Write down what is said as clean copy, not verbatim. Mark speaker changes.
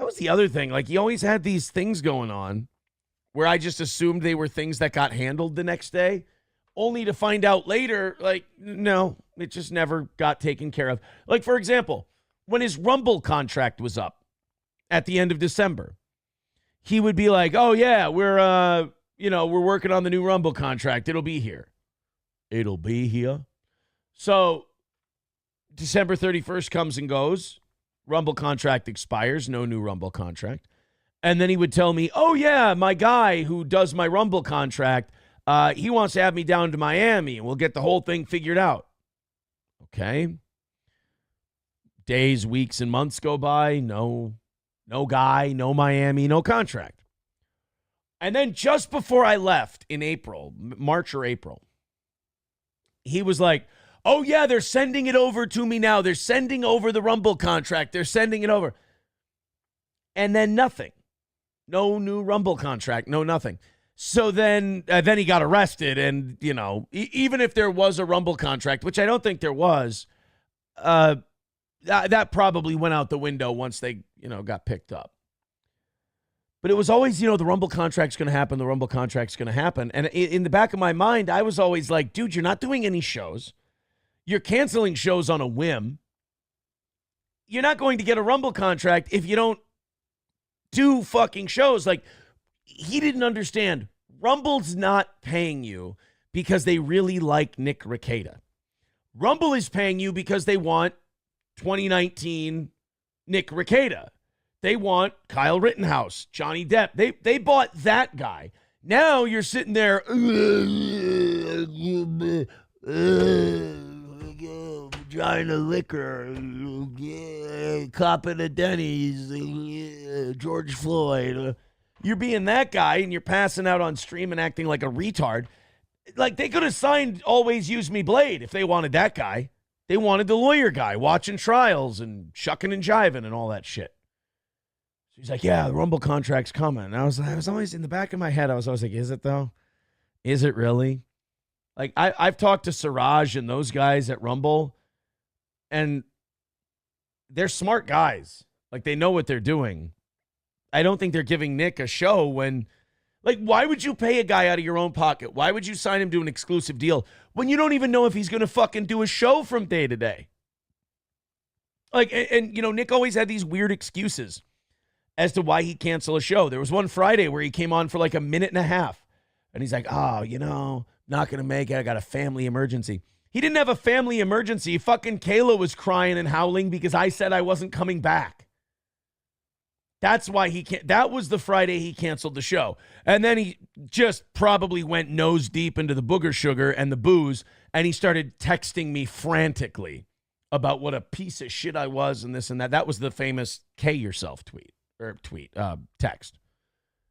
Speaker 1: was the other thing. Like, he always had these things going on where I just assumed they were things that got handled the next day, only to find out later, like, no, it just never got taken care of. Like, for example, when his Rumble contract was up at the end of December, he would be like, oh, yeah, we're working on the new Rumble contract. It'll be here. It'll be here. So December 31st comes and goes. Rumble contract expires. No new Rumble contract. And then he would tell me, oh, yeah, my guy who does my Rumble contract, he wants to have me down to Miami, and we'll get the whole thing figured out. Okay. Days, weeks, and months go by. No guy, no Miami, no contract. And then just before I left in April, March or April, he was like, oh, yeah, they're sending it over to me now. They're sending over the Rumble contract. They're sending it over. And then nothing. No new Rumble contract. No nothing. So then he got arrested. And, even if there was a Rumble contract, which I don't think there was, that probably went out the window once they, got picked up. But it was always, the Rumble contract's going to happen. The Rumble contract's going to happen. And in the back of my mind, I was always like, dude, you're not doing any shows. You're canceling shows on a whim. You're not going to get a Rumble contract if you don't do fucking shows. Like, he didn't understand. Rumble's not paying you because they really like Nick Rekieta. Rumble is paying you because they want 2019 Nick Rekieta. They want Kyle Rittenhouse, Johnny Depp. They bought that guy. Now you're sitting there, vagina liquor, copping at Denny's, George Floyd. You're being that guy, and you're passing out on stream and acting like a retard. Like, they could have signed Always Use Me Blade if they wanted that guy. They wanted the lawyer guy watching trials and shucking and jiving and all that shit. So he's like, yeah, the Rumble contract's coming. And I was always in the back of my head, I was always like, is it though? Is it really? Like, I've talked to Siraj and those guys at Rumble, and they're smart guys. Like, they know what they're doing. I don't think they're giving Nick a show when, like, why would you pay a guy out of your own pocket? Why would you sign him to an exclusive deal when you don't even know if he's going to fucking do a show from day to day? Like, and Nick always had these weird excuses as to why he'd cancel a show. There was one Friday where he came on for like a minute and a half, and he's like, oh, not going to make it. I got a family emergency. He didn't have a family emergency. Fucking Kayla was crying and howling because I said I wasn't coming back. That's why that was the Friday he canceled the show. And then he just probably went nose deep into the booger sugar and the booze, and he started texting me frantically about what a piece of shit I was and this and that. That was the famous K yourself text.